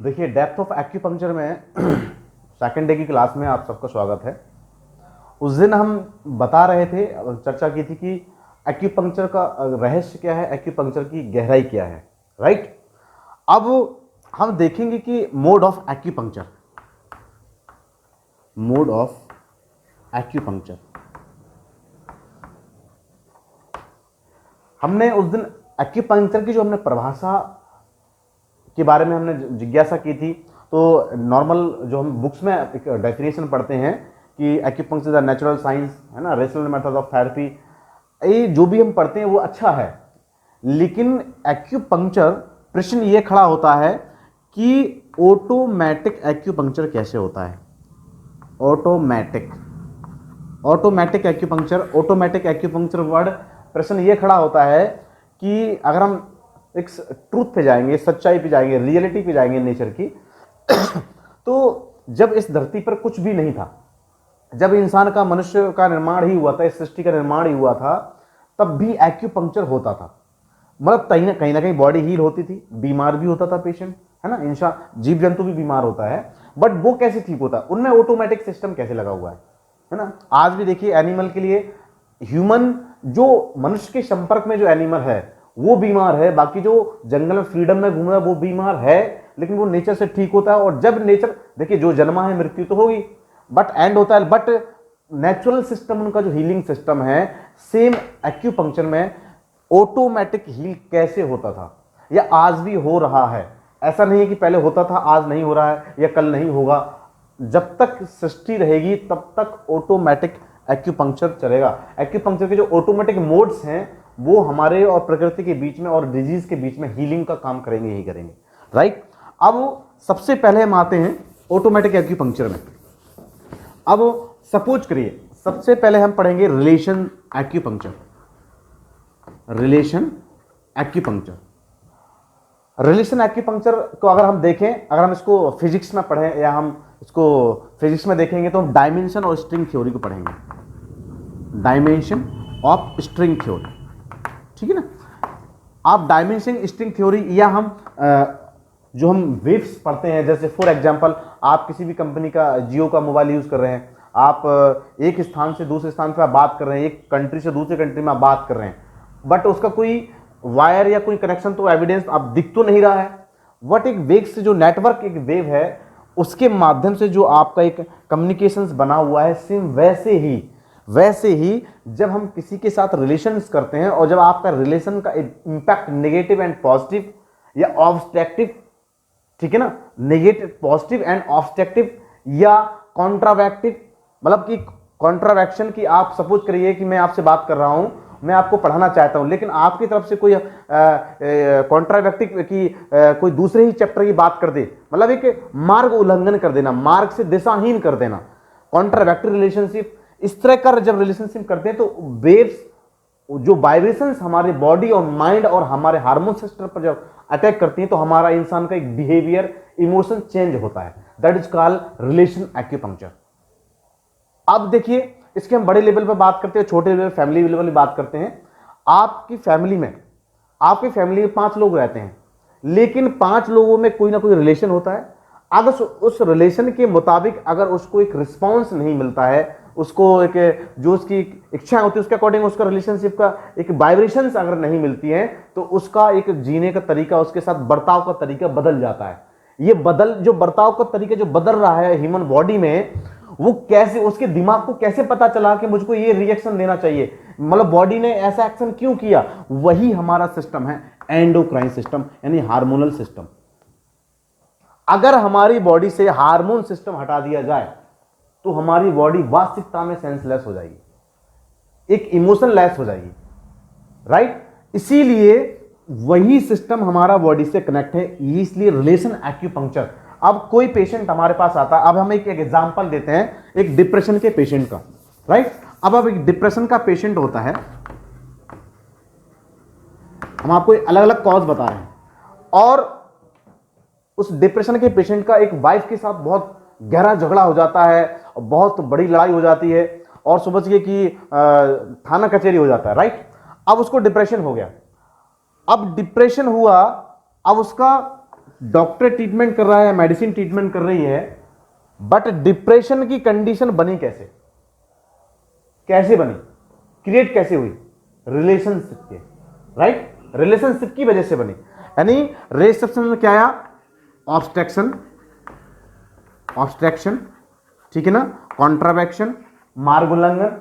देखिए, depth of acupuncture में second day की क्लास में आप सबका स्वागत है। उस दिन हम बता रहे थे, चर्चा की थी कि एक्यूपंक्चर का रहस्य क्या है, एक्यूपंक्चर की गहराई क्या है, राइट। अब हम देखेंगे कि mode of acupuncture, mode of acupuncture. हमने उस दिन एक्यूपंक्चर की जो हमने परिभाषा के बारे में हमने जिज्ञासा की थी, तो नॉर्मल जो हम बुक्स में एक डेफिनेशन पढ़ते हैं कि acupuncture is a natural science, है ना, रेशनल मेथड ऑफ थेरेपी, ये जो भी हम पढ़ते हैं वो अच्छा है। लेकिन एक्यूपंक्चर प्रश्न ये खड़ा होता है कि ऑटोमेटिक एक्यूपंक्चर कैसे होता है। ऑटोमेटिक एक्यूपंक्चर वर्ड प्रश्न ये खड़ा होता है कि अगर हम एक ट्रूथ पे जाएंगे, सच्चाई पे जाएंगे, रियलिटी पे जाएंगे नेचर की, तो जब इस धरती पर कुछ भी नहीं था, जब इंसान का, मनुष्य का निर्माण ही हुआ था, इस सृष्टि का निर्माण ही हुआ था, तब भी एक्यूपंक्चर होता था। मतलब कहीं ना कहीं बॉडी हील होती थी, बीमार भी होता था पेशेंट, है ना, इंसान, जीव जंतु भी बीमार होता है, बट वो कैसे ठीक होता है, उनमें ऑटोमेटिक सिस्टम कैसे लगा हुआ है ना। आज भी देखिए, एनिमल के लिए, ह्यूमन जो मनुष्य के संपर्क में जो एनिमल है वो बीमार है, बाकी जो जंगल में फ्रीडम में घूम रहा है वो बीमार है, लेकिन वो नेचर से ठीक होता है। और जब नेचर, देखिए, जो जन्मा है मृत्यु तो होगी, बट एंड होता है, बट नेचुरल सिस्टम उनका जो हीलिंग सिस्टम है, सेम एक्यूपंक्चर में ऑटोमेटिक हील कैसे होता था, या आज भी हो रहा है। ऐसा नहीं है कि पहले होता था आज नहीं हो रहा है या कल नहीं होगा, जब तक सृष्टि रहेगी तब तक ऑटोमेटिक एक्यूपंक्चर चलेगा। एक्यूपंक्चर के जो ऑटोमेटिक मोड्स हैं वो हमारे और प्रकृति के बीच में और डिजीज के बीच में हीलिंग का काम करेंगे ही करेंगे, राइट। अब सबसे पहले हम आते हैं ऑटोमेटिक एक्यूपंक्चर में। अब सपोज करिए, सबसे पहले हम पढ़ेंगे रिलेशन एक्यूपंक्चर। रिलेशन एक्यूपंक्चर को अगर हम देखें, अगर हम इसको फिजिक्स में पढ़ें या हम इसको फिजिक्स में देखेंगे, तो हम डायमेंशन और स्ट्रिंग थ्योरी को पढ़ेंगे। डायमेंशन ऑफ स्ट्रिंग थ्योरी, ठीक है ना। आप डायमेंशन स्ट्रिंग थ्योरी, या हम जो हम वेव्स पढ़ते हैं, जैसे फॉर एग्जांपल आप किसी भी कंपनी का, जियो का मोबाइल यूज कर रहे हैं, आप एक स्थान से दूसरे स्थान पर आप बात कर रहे हैं, एक कंट्री से दूसरे कंट्री में आप बात कर रहे हैं, बट उसका कोई वायर या कोई कनेक्शन, तो एविडेंस आप दिख तो नहीं रहा है। बट एक वेव से जो नेटवर्क, एक वेव है, उसके माध्यम से जो आपका एक कम्युनिकेशंस बना हुआ है, सेम वैसे ही जब हम किसी के साथ रिलेशंस करते हैं, और जब आपका रिलेशन का इंपैक्ट नेगेटिव एंड पॉजिटिव या ऑब्स्ट्रक्टिव, ठीक है ना, नेगेटिव, पॉजिटिव एंड ऑब्स्ट्रक्टिव या कॉन्ट्रावेक्टिव, मतलब कि कॉन्ट्रावेक्शन की, आप सपोज करिए कि मैं आपसे बात कर रहा हूं, मैं आपको पढ़ाना चाहता हूं, लेकिन आपकी तरफ से कोई कॉन्ट्रावेक्टिव की कोई दूसरे ही चैप्टर की बात कर दे, मतलब एक मार्ग उल्लंघन कर देना, मार्ग से दिशाहीन कर देना, कॉन्ट्रावेक्टिव रिलेशनशिप। इस तरह का जब रिलेशनशिप करते हैं, तो वेव्स, जो वाइब्रेशंस हमारे बॉडी और माइंड और हमारे हार्मोन सिस्टम पर जब अटैक करती हैं, तो हमारा इंसान का एक बिहेवियर, इमोशन चेंज होता है। That is called relation acupuncture. अब देखिए, इसके हम बड़े लेवल पर बात करते हैं, छोटे लेवल, फैमिली लेवल में बात करते हैं। आपकी फैमिली में 5 लोग रहते हैं, लेकिन 5 लोगों में कोई ना कोई रिलेशन होता है। अगर उस रिलेशन के मुताबिक अगर उसको एक रिस्पॉन्स नहीं मिलता है, उसको एक जो उसकी इच्छा होती है उसके अकॉर्डिंग उसका रिलेशनशिप का एक वाइब्रेशंस अगर नहीं मिलती है, तो उसका एक जीने का तरीका, उसके साथ बर्ताव का तरीका बदल जाता है। ये जो बर्ताव का तरीका जो बदल रहा है ह्यूमन बॉडी में, वो कैसे, उसके दिमाग को कैसे पता चला कि मुझको ये रिएक्शन देना चाहिए, मतलब बॉडी ने ऐसा एक्शन क्यों किया, वही हमारा सिस्टम है एंडोक्राइन सिस्टम, यानी हार्मोनल सिस्टम। अगर हमारी बॉडी से हार्मोन सिस्टम हटा दिया जाए, तो हमारी बॉडी वास्तविकता में सेंसलेस हो जाएगी, एक इमोशन लेस हो जाएगी, राइट। इसीलिए वही सिस्टम हमारा बॉडी से कनेक्ट है, इसलिए रिलेशन एक्यूपंक्चर। अब कोई पेशेंट हमारे पास आता है, अब हम एक एग्जांपल देते हैं एक डिप्रेशन के पेशेंट का, राइट। अब एक डिप्रेशन का पेशेंट होता है, हम आपको अलग अलग कॉज बता रहे हैं, और उस डिप्रेशन के पेशेंट का एक वाइफ के साथ बहुत गहरा झगड़ा हो जाता है, बहुत बड़ी लड़ाई हो जाती है, और समझिए कि थाना कचहरी हो जाता है, राइट। अब उसको डिप्रेशन हो गया, अब डिप्रेशन हुआ, अब उसका डॉक्टर ट्रीटमेंट कर रहा है, मेडिसिन ट्रीटमेंट कर रही है, बट डिप्रेशन की कंडीशन बनी कैसे? कैसे बनी? क्रिएट कैसे हुई? रिलेशनशिप के, राइट, रिलेशनशिप की वजह से बनी। यानी रिसेप्शन में क्या आया? ऑब्स्ट्रक्शन, ऑब्स्ट्रक्शन, ठीक है ना, कॉन्ट्रावेक्शन, मार्ग उल्लंघन,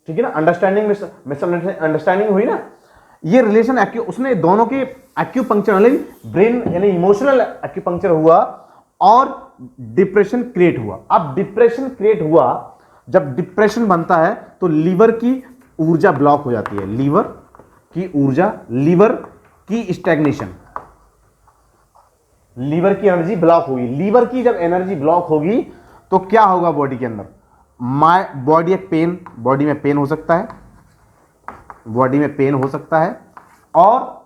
ठीक है ना, अंडरस्टैंडिंग मिसअंडरस्टैंडिंग हुई ना। ये रिलेशन उसने दोनों के एक्यूपंक्चर ब्रेन यानी इमोशनल एक्यूपंक्चर हुआ और डिप्रेशन क्रिएट हुआ। अब डिप्रेशन क्रिएट हुआ, जब डिप्रेशन बनता है तो लीवर की ऊर्जा ब्लॉक हो जाती है, लीवर की ऊर्जा, लीवर की स्टैग्नेशन, लीवर की एनर्जी ब्लॉक होगी। लीवर की जब एनर्जी ब्लॉक होगी तो क्या होगा बॉडी के अंदर? बॉडी पेन, बॉडी में पेन हो सकता है, बॉडी में पेन हो सकता है, और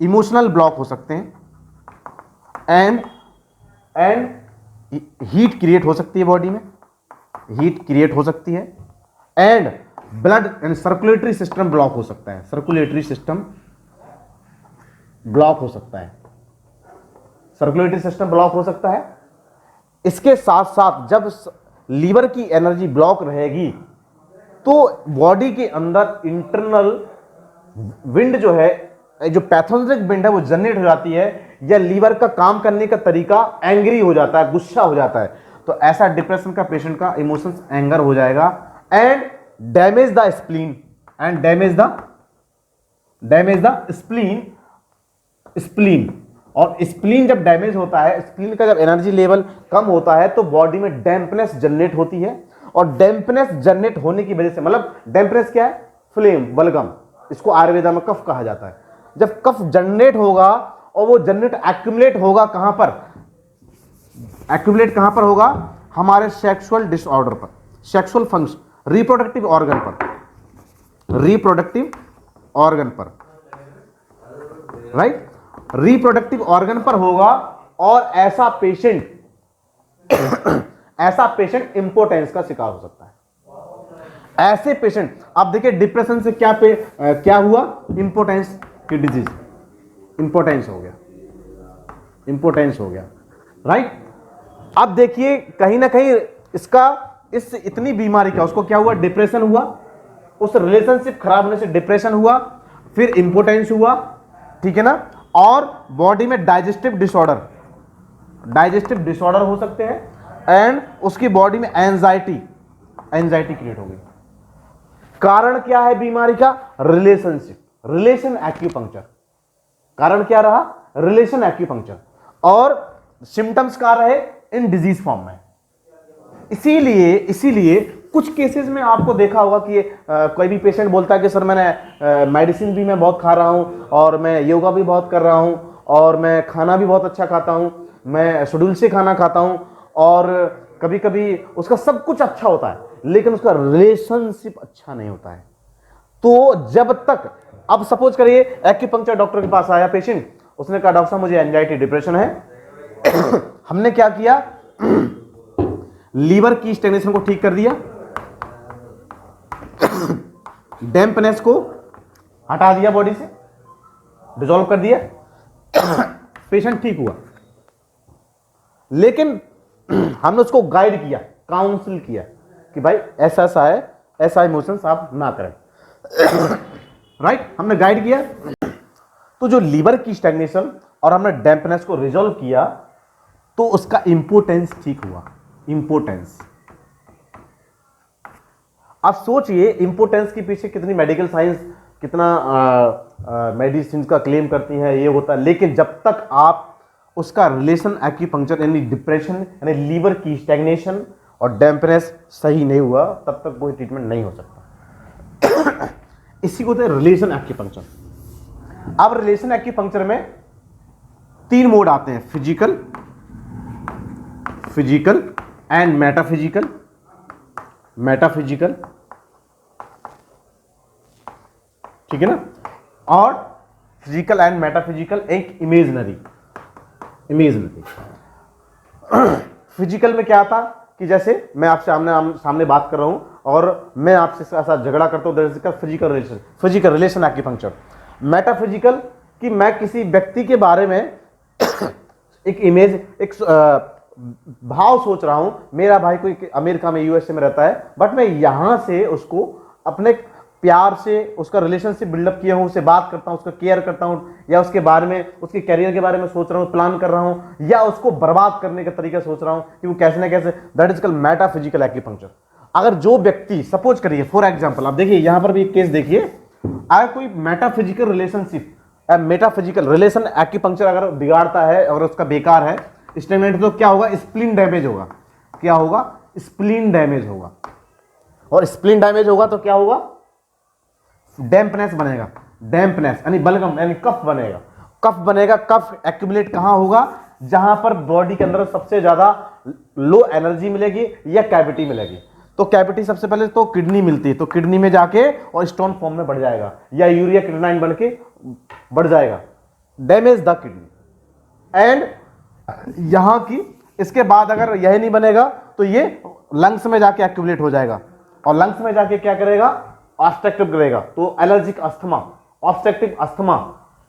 इमोशनल ब्लॉक हो सकते हैं, एंड हीट क्रिएट हो सकती है बॉडी में, हीट क्रिएट हो सकती है, and blood and circulatory system block हो सकता है, सर्कुलेटरी सिस्टम ब्लॉक हो सकता है, सर्कुलेटरी सिस्टम ब्लॉक हो सकता है। इसके साथ साथ जब लीवर की एनर्जी ब्लॉक रहेगी तो बॉडी के अंदर इंटरनल विंड जो है, जो पैथोजेनिक विंड है वो जनरेट हो जाती है, या लीवर का काम करने का तरीका एंग्री हो जाता है, गुस्सा हो जाता है। तो ऐसा डिप्रेशन का पेशेंट का इमोशंस एंगर हो जाएगा and damage the spleen, and damage the spleen. और स्प्लीन जब डैमेज होता है, स्प्लीन का जब एनर्जी लेवल कम होता है तो बॉडी में डैम्पनेस जनरेट होती है, और डैम्पनेस जनरेट होने की वजह से, मतलब डैम्पनेस क्या है? फ्लेम, बलगम, इसको आयुर्वेदा में कफ कहा जाता है। जब कफ जनरेट होगा और वो जनरेट एक्यूमुलेट होगा कहां पर? एक्यूमुलेट कहां पर होगा? हमारे सेक्सुअल डिसऑर्डर पर, सेक्सुअल फंक्शन, रिप्रोडक्टिव ऑर्गन पर, रिप्रोडक्टिव ऑर्गन पर, राइट, रिप्रोडक्टिव ऑर्गन पर होगा। और ऐसा पेशेंट इंपोर्टेंस का शिकार हो सकता है। ऐसे पेशेंट, आप देखिए डिप्रेशन से क्या हुआ? इंपोर्टेंस की डिजीज, इंपोर्टेंस हो गया, इंपोर्टेंस हो गया, राइट। अब देखिए कहीं ना कहीं इस इतनी बीमारी का उसको क्या हुआ? डिप्रेशन हुआ, उस रिलेशनशिप खराब होने से डिप्रेशन हुआ, फिर इंपोर्टेंस हुआ, ठीक है ना, और बॉडी में डाइजेस्टिव डिसऑर्डर हो सकते हैं, एंड उसकी बॉडी में एंजाइटी क्रिएट हो गई। कारण क्या है बीमारी का? Relation acupuncture. कारण क्या रहा? Relation acupuncture. और सिम्टम्स क्या रहे? इन डिजीज फॉर्म में। इसीलिए कुछ केसेस में आपको देखा होगा कि कोई भी पेशेंट बोलता है कि सर मैंने मेडिसिन भी मैं बहुत खा रहा हूं, और मैं योगा भी बहुत कर रहा हूं, और मैं खाना भी बहुत अच्छा खाता हूं, मैं शेड्यूल से खाना खाता हूं, और कभी कभी उसका सब कुछ अच्छा होता है लेकिन उसका रिलेशनशिप अच्छा नहीं होता है। तो जब तक, अब सपोज करिए एक्यूपंक्चर डॉक्टर के पास आया पेशेंट, उसने कहा डॉक्टर साहब मुझे एंजाइटी डिप्रेशन है। हमने क्या किया? लीवर की स्टेग्नेशन को ठीक कर दिया, डैम्पनेस को हटा दिया, बॉडी से डिसॉल्व कर दिया, पेशेंट ठीक हुआ। लेकिन हमने उसको गाइड किया, काउंसिल किया कि भाई ऐसा ऐसा है, ऐसा इमोशंस आप ना करें, राइट। हमने गाइड किया। तो जो लीवर की स्टैग्नेशन और हमने डैम्पनेस को रिजॉल्व किया तो उसका इंपोर्टेंस ठीक हुआ। इंपोर्टेंस, आप सोचिए इंपोर्टेंस के पीछे कितनी मेडिकल साइंस, कितना मेडिसिन का क्लेम करती है, ये होता है। लेकिन जब तक आप उसका रिलेशन एक्यूपंक्चर यानी डिप्रेशन यानी लीवर की स्टैग्नेशन और डैम्पनेस सही नहीं हुआ तब तक कोई ट्रीटमेंट नहीं हो सकता। इसी को होता है रिलेशन एक्यूपंक्चर। अब रिलेशन एक्यूपंक्चर में 3 मोड आते हैं, फिजिकल एंड मेटाफिजिकल, ठीक है ना, और फिजिकल एंड मेटाफिजिकल, एक इमेजनरी। फिजिकल में क्या था कि जैसे मैं आपसे सामने बात कर रहा हूं और मैं आपसे ऐसा झगड़ा करता हूं, फिजिकल रिलेशन एक्यूपंक्चर। मेटाफिजिकल कि मैं किसी व्यक्ति के बारे में एक इमेज, एक भाव सोच रहा हूं, मेरा भाई कोई अमेरिका में, यूएसए में रहता है, बट मैं यहां से उसको अपने प्यार से उसका रिलेशनशिप बिल्डअप किया हूं, उससे बात करता हूं, उसका केयर करता हूं, या उसके बारे में, उसके करियर के बारे में सोच रहा हूं, प्लान कर रहा हूं, या उसको बर्बाद करने का तरीका सोच रहा हूं कि वो कैसे ना कैसे, that is called metaphysical acupuncture. अगर जो व्यक्ति, सपोज करिए फॉर एग्जांपल, आप देखिए यहां पर भी एक केस देखिए, अगर कोई metaphysical relationship, metaphysical relation acupuncture अगर बिगाड़ता है, अगर उसका बेकार है, स्टेगनेट, तो क्या होगा, स्प्लीन डैमेज होगा। क्या होगा, स्प्लीन डैमेज होगा। और स्प्लीन डैमेज होगा तो क्या होगा, डैम्पनेस बनेगा, डैम्पनेस यानी बलगम यानी कफ बनेगा, कफ बनेगा। कफ एक्यूमुलेट कहां होगा, जहां पर बॉडी के अंदर सबसे ज्यादा लो एनर्जी मिलेगी या कैविटी मिलेगी। तो कैविटी सबसे पहले तो किडनी मिलती है, तो किडनी में जाके और स्टोन फॉर्म में बढ़ जाएगा, या यूरिया क्रिएटिनिन बन के बढ़ जाएगा, डैमेज द किडनी। एंड यहां की, इसके बाद अगर यह नहीं बनेगा तो ये लंग्स में जाके एक्यूमुलेट हो जाएगा, और लंग्स में जाके क्या करेगा, ऑब्स्ट्रक्टिव करेगा। तो allergic asthma, obstructive asthma,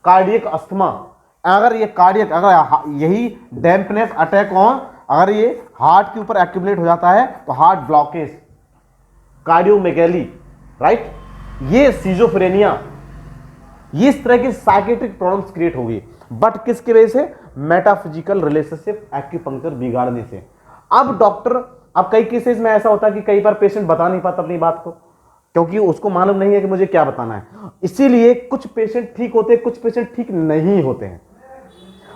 cardiac asthma. अगर ये कार्डियक, अगर यही डैम्पनेस अटैक ऑन, अगर ये हार्ट के ऊपर एक्यूमुलेट हो जाता है तो हार्ट ब्लॉकेज, कार्डियोमेगैली, राइट, ये सिजोफ्रेनिया, ये इस तरह की साइकेट्रिक प्रॉब्लम्स क्रिएट होगी। बट किसकी वजह से, मेटाफिजिकल रिलेशनशिप एक्यूपंक्चर बिगाड़ने से। अब डॉक्टर, अब कई केसेस में ऐसा होता है कि कई बार पेशेंट बता नहीं पाता अपनी बात को, क्योंकि उसको मालूम नहीं है कि मुझे क्या बताना है। इसीलिए कुछ पेशेंट ठीक होते हैं, कुछ पेशेंट ठीक नहीं होते हैं।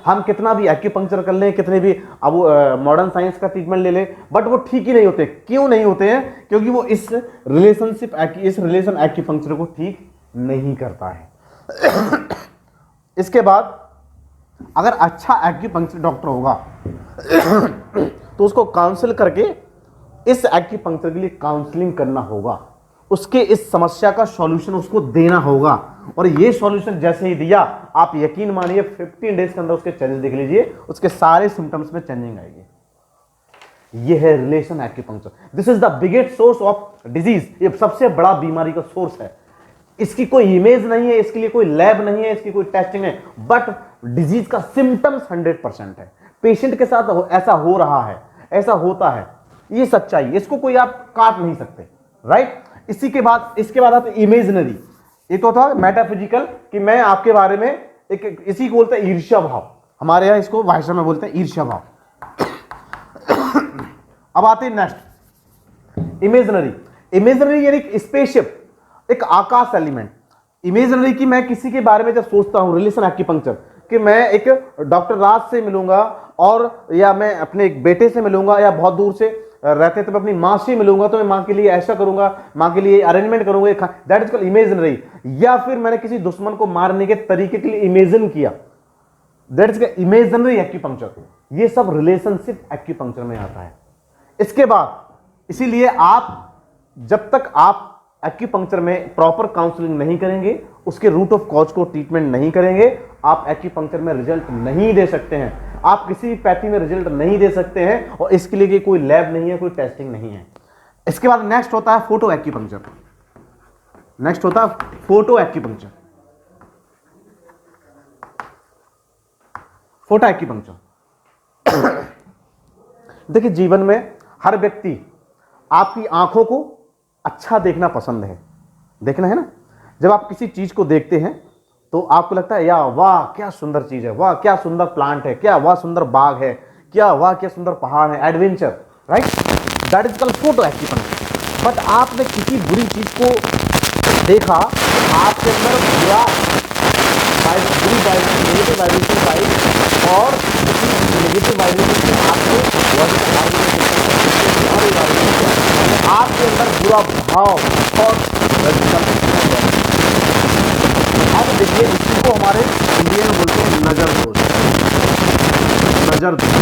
हम कितना भी एक्यूपंक्चर कर लें, कितने भी अब मॉडर्न साइंस का ट्रीटमेंट ले लें, बट वो ठीक ही नहीं होते। क्यों नहीं होते हैं, क्योंकि वो इस रिलेशनशिप, इस रिलेशन एक्यूपंक्चर को ठीक नहीं करता है। इसके बाद अगर अच्छा एक्यूपंक्चर डॉक्टर होगा तो उसको काउंसिल करके इस एक्यूपंक्चर के लिए काउंसलिंग करना होगा, उसके इस समस्या का सॉल्यूशन उसको देना होगा। और ये सॉल्यूशन जैसे ही दिया, आप यकीन मानिए 15 डेज के अंदर उसके चेंजेस देख लीजिए, उसके सारे सिम्टम्स में चेंजिंग आएगी। ये है relation acupuncture. This is the biggest source of disease, ये सबसे बड़ा बीमारी का सोर्स है। इसकी कोई इमेज नहीं है, इसके लिए कोई लैब नहीं है, इसकी कोई टेस्टिंग है, बट डिजीज का सिम्टम्स 100% है। पेशेंट के साथ ऐसा हो रहा है, ऐसा होता है, ये सच्चाई, इसको कोई आप काट नहीं सकते, राइट। इसके बाद आता इमेजिनरी। ये तो था मेटाफिजिकल कि मैं आपके बारे में एक, इसी को बोलते हैं ईर्ष्या भाव, हमारे यहां इसको भाषा में बोलते हैं ईर्ष्या भाव। अब आते हैं नेक्स्ट, इमेजिनरी। इमेजिनरी यानी स्पेसशिप, एक आकाश एलिमेंट। इमेजिनरी की मैं किसी के बारे में जब सोचता हूं, रिलेशन एक्यूपंक्चर, कि मैं एक डॉक्टर राज से मिलूंगा, और या मैं अपने एक बेटे से मिलूंगा, या बहुत दूर से रहते तो मैं अपनी माँ से मिलूंगा, तो मैं माँ के लिए ऐसा करूंगा, माँ के लिए अरेंजमेंट करूंगा, दैट इज कॉल्ड इमेजिनरी। या फिर मैंने किसी दुश्मन को मारने के तरीके के लिए इमेजिन किया, that is called imaginary acupuncture. ये सब रिलेशनशिप एक्यूपंक्चर में आता है। इसके बाद इसीलिए आप जब तक आप एक्यूपंक्चर में प्रॉपर काउंसलिंग नहीं करेंगे, उसके रूट ऑफ कॉज को ट्रीटमेंट नहीं करेंगे, आप एक्यूपंक्चर में रिजल्ट नहीं दे सकते हैं, आप किसी भी पैथी में रिजल्ट नहीं दे सकते हैं, और इसके लिए कोई लैब नहीं है, कोई टेस्टिंग नहीं है। इसके बाद नेक्स्ट होता है फोटो एक्यूपंक्चर। नेक्स्ट होता है फोटो एक्यूपंक्चर। फोटो एक्यूपंक्चर, देखिए जीवन में हर व्यक्ति, आपकी आंखों को अच्छा देखना पसंद है, देखना है ना। जब आप किसी चीज को देखते हैं तो आपको लगता है, या वाह क्या सुंदर चीज है, वाह क्या सुंदर प्लांट है, क्या वाह सुंदर बाग है, क्या वाह क्या सुंदर पहाड़ है, adventure, right, that is called photo acupuncture. But आपने किसी बुरी चीज को देखा, आपके अंदर बुरा नेगेटिव वाइब्रेशन आई, और नेगेटिव वाइब्रेशन से आपके अंदर बुरा भाव और अब देखिए, इसी को हमारे इंडिया में बोलते हैं नजर दोष। नजर दोष,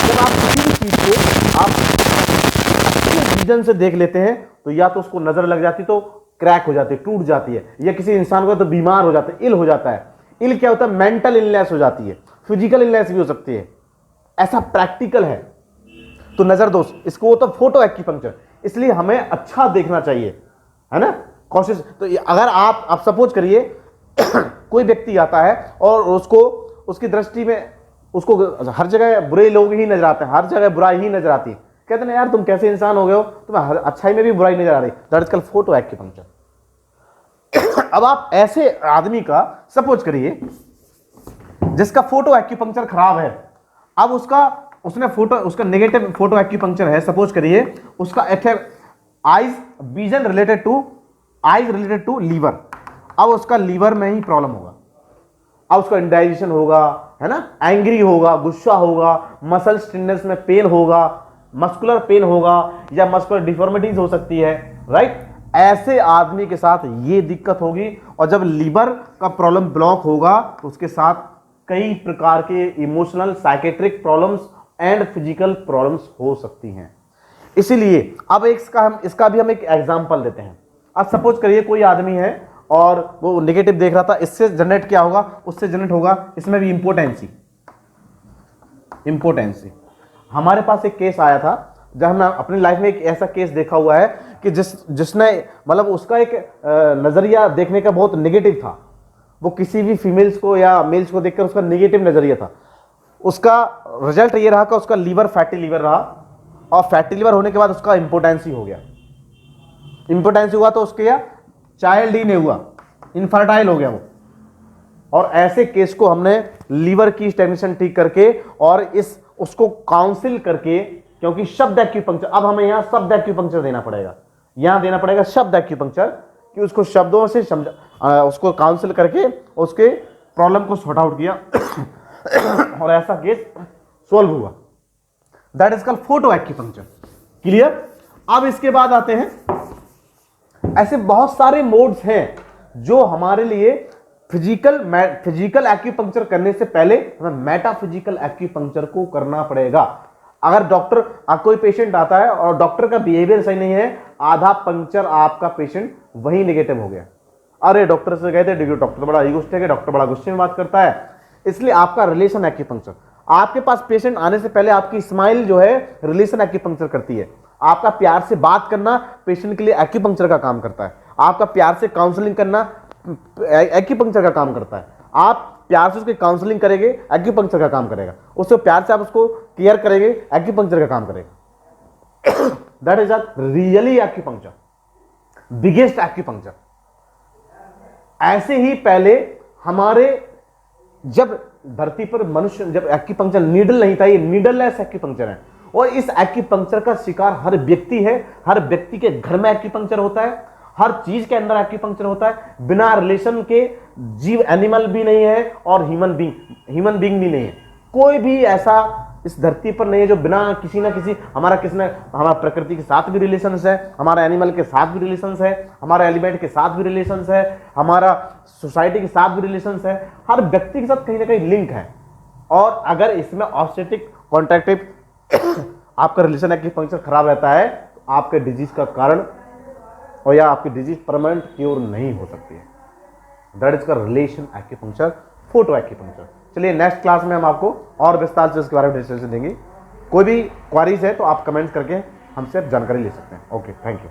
जब आप किसी भी चीज को आप विजन से देख लेते हैं, तो या तो उसको नजर लग जाती, तो क्रैक हो जाती है, टूट जाती है, या किसी इंसान को तो बीमार हो जाता है, इल हो जाता है। इल क्या होता है, मेंटल इलनेस हो जाती है, फिजिकल इलनेस भी हो सकती है, ऐसा प्रैक्टिकल है। तो नजर दोष, इसको होता है फोटो एक्यूपंक्चर। इसलिए हमें अच्छा देखना चाहिए, है ना, कोशिश। तो अगर आप सपोज करिए, कोई व्यक्ति आता है और उसको उसकी दृष्टि में उसको हर जगह बुरे लोग ही नजर आते हैं, हर जगह बुराई ही नजर आती है, कहते हैं यार तुम कैसे इंसान हो गए हो, तुम्हें हर अच्छाई में भी बुराई नजर आ रही, that is called photo acupuncture. अब आप ऐसे आदमी का सपोज करिए जिसका फोटो एक्यूपंक्चर खराब है, अब उसका नेगेटिव फोटो एक्यूपंक्चर है, सपोज करिए उसका eyes vision related to liver, अब उसका लीवर में ही प्रॉब्लम होगा, अब उसका इंडाइजेशन होगा, है ना, एंग्री होगा, गुस्सा होगा, मसल स्टिफनेस में पेन होगा, मस्कुलर पेन होगा, या मस्कुलर डिफॉर्मिटीज हो सकती है, राइट। ऐसे आदमी के साथ ये दिक्कत होगी। और जब लीवर का प्रॉब्लम ब्लॉक होगा तो उसके साथ कई प्रकार के emotional, psychiatric problems and physical problems हो सकती हैं। इसीलिए अब इसका भी हम एक एग्जांपल देते हैं। अब सपोज करिए कोई आदमी है और वो नेगेटिव देख रहा था, इससे जनरेट क्या होगा, उससे जनरेट होगा इसमें भी इंपोर्टेंसी। हमारे पास एक केस आया था जब हमने अपनी लाइफ में एक ऐसा केस देखा हुआ है कि जिसने मतलब उसका एक नजरिया देखने का बहुत नेगेटिव था, वो किसी भी फीमेल्स को या मेल्स को देखकर उसका नेगेटिव नजरिया था। उसका रिजल्ट ये रहा कि उसका लीवर फैटी लीवर रहा, और फैटी लीवर होने के बाद उसका इंपोर्टेंसी हो गया। इंपोर्टेंसी हुआ तो उसके या चाइल्ड ही नहीं हुआ, इनफर्टाइल हो गया वो। और ऐसे केस को हमने लीवर की स्टेग्नेशन ठीक करके और उसको काउंसिल करके, क्योंकि शब्द एक्यूपंक्चर, अब हमें यहां शब्द एक्यूपंक्चर देना पड़ेगा, शब्द एक्यूपंक्चर, कि उसको शब्दों से उसको काउंसिल करके उसके प्रॉब्लम को सॉर्ट आउट किया और ऐसा केस सॉल्व हुआ। That is called photo acupuncture. Clear. अब इसके बाद आते हैं, ऐसे बहुत सारे मोड्स हैं जो हमारे लिए फिजिकल एक्यूपंक्चर करने से पहले हमें मेटाफिजिकल एक्यूपंक्चर को करना पड़ेगा। अगर कोई पेशेंट आता है और डॉक्टर का बिहेवियर सही नहीं है, आधा पंक्चर आपका पेशेंट वही नेगेटिव हो गया। अरे डॉक्टर से गए थे, डॉक्टर तो बड़ा ईगोइस्टिक है, डॉक्टर बड़ा गुस्से में बात करता है। इसलिए आपका रिलेशन एक्यूपंक्चर, आपके पास पेशेंट आने से पहले आपकी स्माइल जो है रिलेशन एक्यूपंक्चर करती है। आपका प्यार से बात करना पेशेंट के लिए एक्यूपंक्चर का काम करता है। आपका प्यार से काउंसलिंग करना एक्यूपंक्चर का काम करता है। आप प्यार से उसकी काउंसलिंग करेंगे, एक्यूपंक्चर का काम करेगा। उससे प्यार से आप उसको केयर करेंगे, एक्यूपंक्चर का काम करेगा। That is really acupuncture, biggest acupuncture. ऐसे ही पहले हमारे जब धरती पर मनुष्य, जब एक्यूपंक्चर नीडल नहीं था, ये नीडललेस एक्यूपंक्चर है। और इस एक्यूपंक्चर का शिकार हर व्यक्ति है। हर व्यक्ति के घर में एक्यूपंक्चर होता है, हर चीज के अंदर एक्यूपंक्चर होता है। बिना रिलेशन के जीव, एनिमल भी नहीं है और ह्यूमन बीइंग भी नहीं है। कोई भी ऐसा इस धरती पर नहीं है जो बिना किसी ना किसी, हमारा प्रकृति के साथ भी रिलेशंस है, हमारा एनिमल के साथ भी रिलेशंस है, हमारा एलिमेंट के साथ भी रिलेशंस है, हमारा सोसाइटी के साथ भी रिलेशंस है। हर व्यक्ति के साथ कहीं ना कहीं लिंक है। और अगर इसमें ऑब्स्टेटिक कॉन्ट्रैक्टिव आपका रिलेशन एक्यूपंक्चर खराब रहता है तो आपके डिजीज का कारण और या आपकी डिजीज परमानेंट क्योर नहीं हो सकती है। दैट इज का रिलेशन एक्यूपंक्चर, फोटो एक्यूपंक्चर। चलिए नेक्स्ट क्लास में हम आपको और विस्तार से इसके बारे में डिस्कशन देंगे। कोई भी क्वारीज है तो आप कमेंट्स करके हमसे जानकारी ले सकते हैं। Okay, thank you.